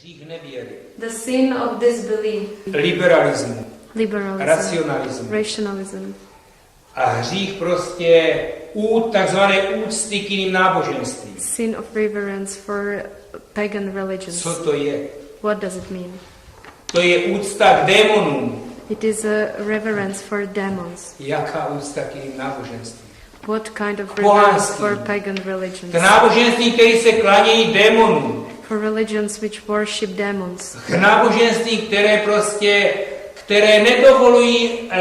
Hřích nevěry. The sin of disbelief. Liberalismu. Liberalism. Racionalismu. Rationalism. A hřích prostě takzvané úcty k jiným náboženstvím. Sin of reverence for pagan religions. Co to je? What does it mean? To je úcta k démonům. It is a reverence for demons. Jaká úcta k jiným náboženstvím? What kind of reverence for pagan religions? K náboženství, které se klanějí démonům. For religions which worship demons. K náboženství, které nedovolují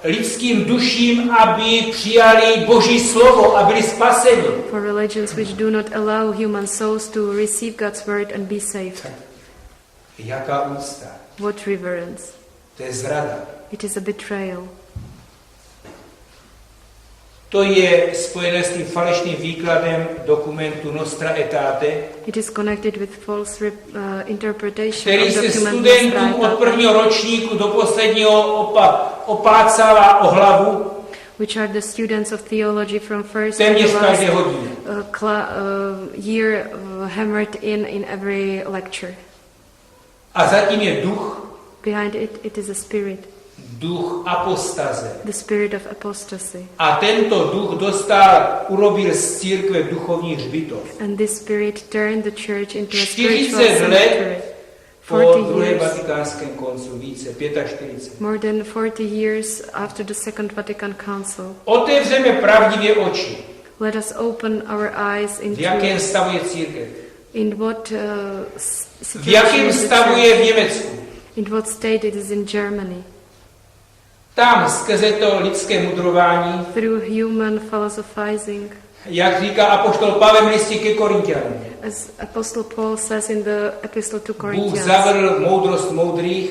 lidským duším, aby přijali Boží slovo a byli spaseni. For religions which do not allow human souls to receive God's word and be saved. Jaká úcta? What reverence? To je zrada. It is a betrayal. To je spojené s tím falešným výkladem dokumentu Nostra Aetate, It is connected with false interpretation který of se document studentům Nostra od Aetate, prvního ročníku do posledního oplácává o hlavu which are the students of theology from first to téměř last každé hodině. year hammered in every lecture. A zatím je duch, Behind it is a spirit, duch apostaze. the spirit of apostasy. A tento duch urobil z církve duchovní hřbitov. And this spirit turned the church into a 40 spiritual let cemetery. po 40 druhém years, vatikánském koncilu, více, 45. more than 40 years after the Second Vatican Council. Otevřeme pravdivě oči. Let us open our eyes V into jakém stavu je církev? in what V situation jakém is the stavu church, je v Německu? in what state it is in Germany. Tam skrze to lidské mudrování, Through human philosophizing, jak říká apoštol Pavel v listě ke Korinťanům, as Apostle Paul says in the Epistle to Bůh Corinthians, zavrhl moudrost moudrých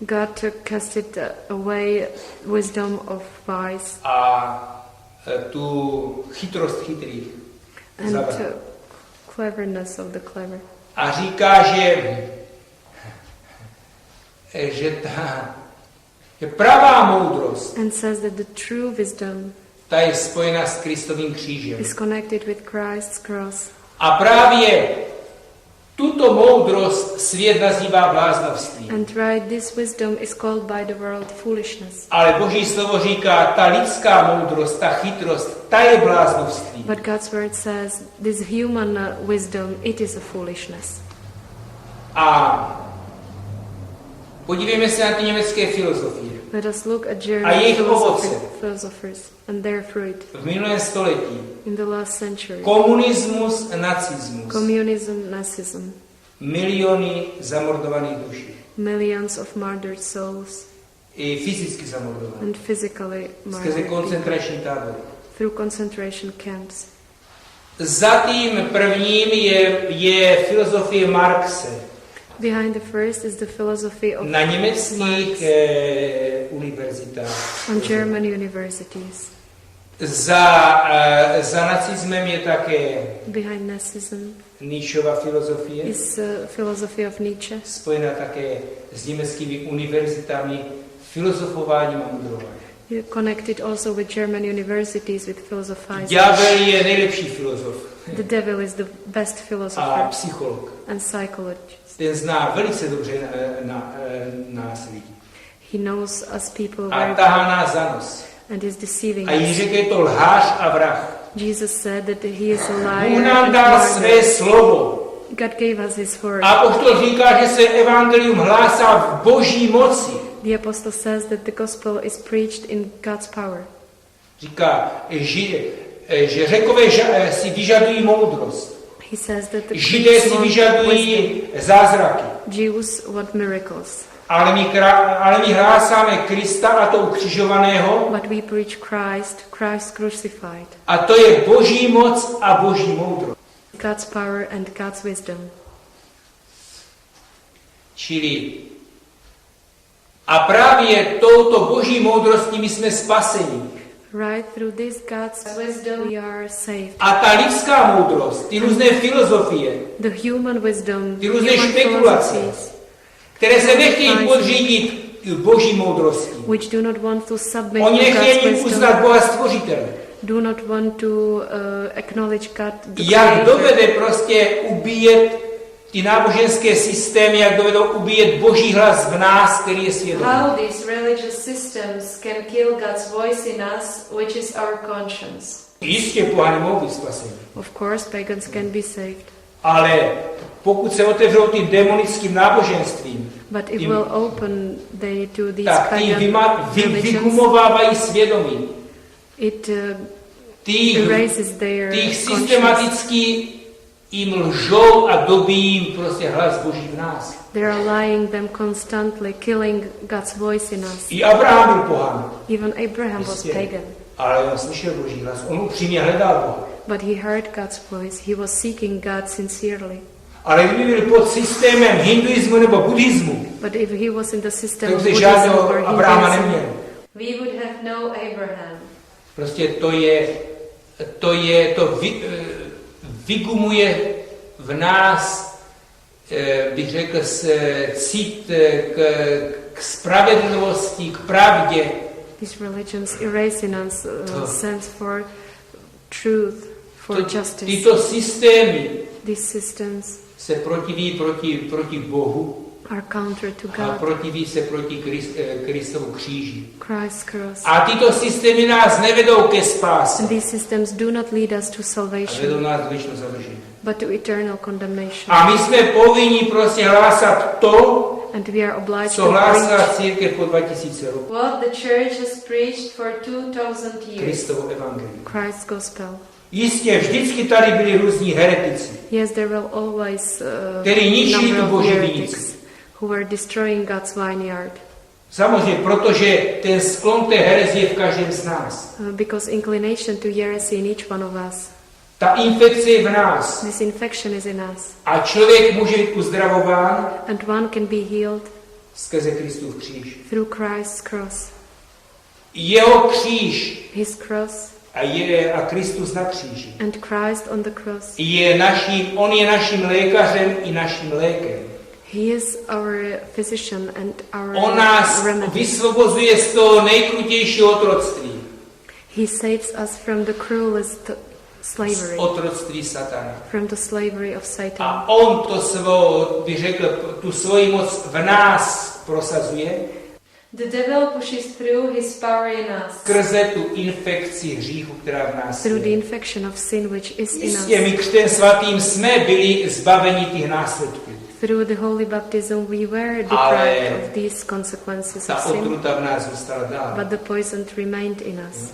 God casted away wisdom of wise a tu chytrost chytrých and zavrhl. cleverness of the clever. A říká, že pravá moudrost, And says that the true wisdom ta je spojena s Kristovým křížem. is connected with Christ's cross. A právě tuto moudrost svět nazývá bláznovství. And right, this wisdom is called by the world foolishness. Ale Boží slovo říká, ta lidská moudrost, ta chytrost, ta je bláznovství. But God's word says this human wisdom, it is a foolishness. A podívejme se na ty německé filozofie. Let us look at A German jejich ovoce. philosophers and their fruit V minulém století in the last century. komunismus, nacismus, Communism, Nazism, miliony zamordovaných duší, millions of martyred souls i fyzicky zamordovaných, and physically skrze martyred people koncentrační tábory. through concentration camps. Za tím prvním je filozofie Marxe. Behind the first is the philosophy of Na německých univerzitách. on German universities. Za nacismem je také Behind Nazism Nietzschova filozofie, is philosophy of Nietzsche, spojená také s německými univerzitami, filozofováním a mudrováním. connected also with German universities with philosophizing. Ďábel je nejlepší filozof The devil is the best a philosopher psycholog. and psychologist. Ten zná velice dobře nás lidí. He knows us people A very tahá well nás za nos. and is deceiving A jí us. řekl, je to lhář a vrah. Jesus said that he is a Bůh liar nám and dal murderer. své slovo. God gave us his word. A apoštol říká, že se evangelium hlásá v boží moci. The apostle says that the gospel is preached in God's power. Říká, že Řekové si vyžadují moudrost. He says that the Židé Greeks si want vyžadují wisdom. zázraky. Jews want miracles. Ale my hlásáme Krista a to ukřižovaného. But we preach Christ crucified. A to je boží moc a boží moudrost. God's power and God's wisdom. Čili a právě touto boží moudrostí my jsme spaseni. Right through this God's wisdom we are saved. A ta lidská moudrost, ty různé filozofie, The human wisdom, ty různé human špekulace, philosophies, které se nechtějí podřídit boží moudrosti. which do not want to submit Oni to nechtějí God's wisdom, uznat Boha stvořitele. do not want to acknowledge God the Jak Creator. dovede prostě ubíjet ty náboženské systémy, jak dovedou ubíjet Boží hlas v nás, který je svědomí. How these religious systems can kill God's voice in us, which is our conscience. Jistě pohany mohou být spaseni. Of course, pagans can be saved. Ale pokud se otevřou tím demonickým náboženstvím, But it will open to these tak ty pagan religions. vygumovávají svědomí. It Ty erases their conscience. systematicky jim lžou a dobíjí jim prostě hlas Boží v nás. They are lying them constantly, killing God's voice in us. I Abraham byl pohan. Even Abraham was pagan. Ale on slyšel Boží hlas, on upřímně hledal Boha. But he heard God's voice. He was seeking God sincerely. Ale kdyby byl pod systémem hinduismu nebo buddhismu, But if he was in the system tak of by Buddhism žádného or Abrahama Hinduism, neměl. we would have no Abraham. Prostě to vygumuje v nás, bych řekl, cít k spravedlnosti, k pravdě. These religions erase in us sense for truth, for justice. Tyto systémy These systems se protiví proti Bohu are counter to a God, protiví se proti Kristovu kříži. Christ's cross. A tyto systémy nás nevedou ke spáse, And these systems do not lead us to a vedou salvation, nás k věčnému zavržení. but to eternal condemnation. A my jsme povinni prostě hlásat to, And we are obliged co to hlásala preach církev po 2000 roku. what the church has preached for 2000 years, Kristovo evangelium. Christ's gospel. Jistě, vždycky tady byli různí heretici, Yes, there will always který ničili number tu of Boží heretics vinici. who were destroying God's vineyard. Samozřejmě, protože ten sklon té herezie je v každém z nás. Because inclination to heresy in each one of us. Ta infekce je v nás. This infection is in us. A člověk může být uzdravován And one can be healed skrze Kristův kříž. through Christ's cross. Jeho kříž His cross a Kristus na kříži and Christ on the cross. on je naším lékařem i naším lékem. He is our physician and our On nás remedy. vysvobozuje z toho nejkrutějšího otroctví. He saves us from the cruelest Z slavery, otroctví satana. from the slavery of Satan. A on bych řekl, tu svoji moc v nás prosazuje The devil pushes through his power in us skrze tu infekci hříchu, která v nás through the je. infection of sin which is in Jistě, us. my křtem svatým jsme byli zbaveni těch následků. Through the holy baptism we were Ale deprived of these consequences Ta of sin, otruta v nás zůstala dál. but the poison remained in us.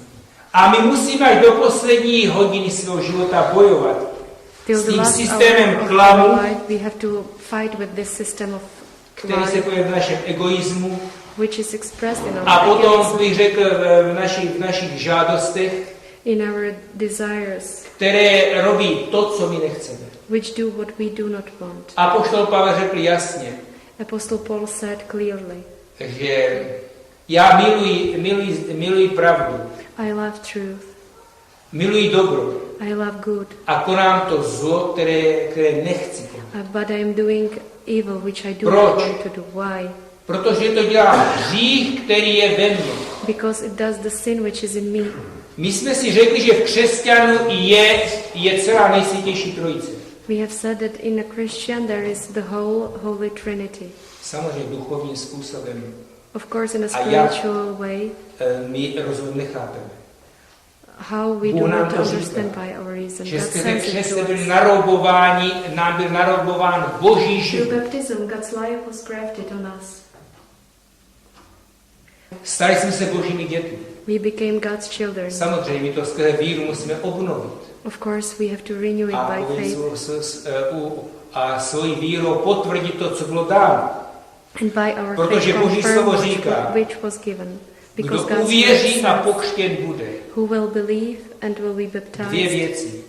A my musíme až do poslední hodiny svého života bojovat Till s the tím last systémem hour of klamu, our life we have to fight with this system of který se lie, pojí v našem egoismu which is expressed in our a potom egoism, bych řekl v našich žádostech, in our desires, které robí to, co my nechceme. which do what we do not want. Apoštol Pavel řekl jasně, Apostle Paul said clearly, že já miluji pravdu, I love truth, miluji dobro I love good, a konám to zlo, které nechci konat. but I am doing evil which I do Proč? not want to do. Why? Protože to dělá hřích, který je ve mně. Because it does the sin which is in me. My jsme si řekli, že v křesťanu je celá nejsvětější trojice. We have said that in a Christian there is the whole Holy Trinity. Samozřejmě duchovním způsobem. Of course, in a A jak? spiritual way, My rozum nechápeme. how we Bůh do nám not to understand říká. by our reason. Že God skrze sends it křest to byli us. narobováni, nám byl narobován Boží Through život. baptism, God's life was grafted on us. Stali jsme se Božími dětmi. We became God's children. Samozřejmě my to skrze víru musíme obnovit. Of course, we have to renew it A, by faith. a svojí vírou potvrdit to, co bylo dáno. And by our Protože faith Boží slovo confirm říká, which was given. Because Kdo God's uvěří a word says, pokřtěn bude. who will believe and will be Dvě baptized. věci.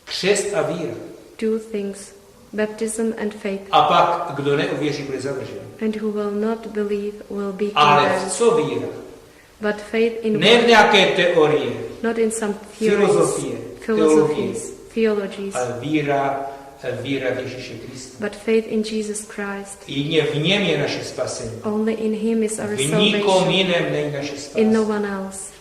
Křest a víra. Two things, baptism and faith. A pak, kdo neuvěří, bude zavržen. And who will not believe will be Ale v condemned. co víra? But faith in Ne v what? nějaké teorie, Not in some theories, filozofie, philosophies, theologies, ale víra v Ježíše Krista. but faith in Jesus Christ. Jedině v něm je naše spasení. Only in Him is our V nikom salvation. jiném není naše In no spasení. one else.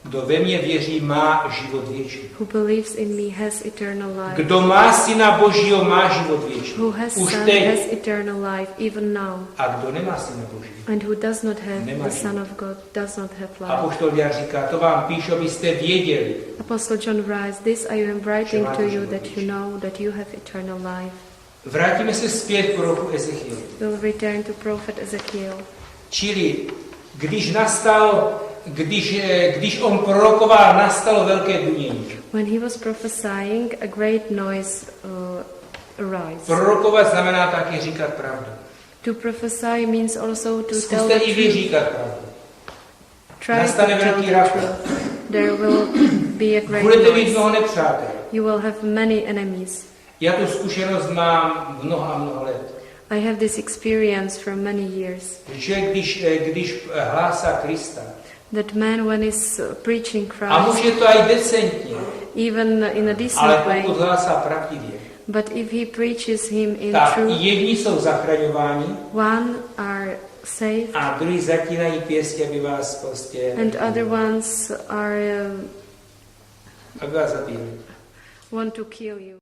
Kdo ve mně věří, má život věčný. Who believes in me has eternal life. Kdo má Syna Božího, má život věčný. Who has Už Son teď. has eternal life, even now. A kdo nemá Syna Božího? And who does not have Nemá the život. Son of God does not have life. Apoštol Jan říká, to vám píšu, abyste věděli. Apostle John writes, "This I am writing Že máte to you život that you věčný. know that you have eternal life." Vrátíme se zpět k proroku Ezechiel. We'll return to prophet Ezekiel. Čili, když on prorokoval, nastalo velké dunění. When he was prophesying, a great noise arose. Prorokovat znamená taky říkat pravdu. To prophesy means also to tell Zkuste the i vy truth. říkat pravdu. Try to Nastane tell velký the rapid. truth. There will be a great Budete mít noise. mnoho nepřátel. You will have many enemies. Já tu zkušenost mám mnoho let. I have this experience for many years. Že když hlásá Krista, That man, when he's preaching a Christ, může to i decentně, even in a ale decent way, pokud hlásá pravdivě, but if he preaches him in tak truth, jedni jsou zachraňováni one are saved a druhý zatínají pěstí, aby vás prostě and other ones are aby vás zabili. want to kill you.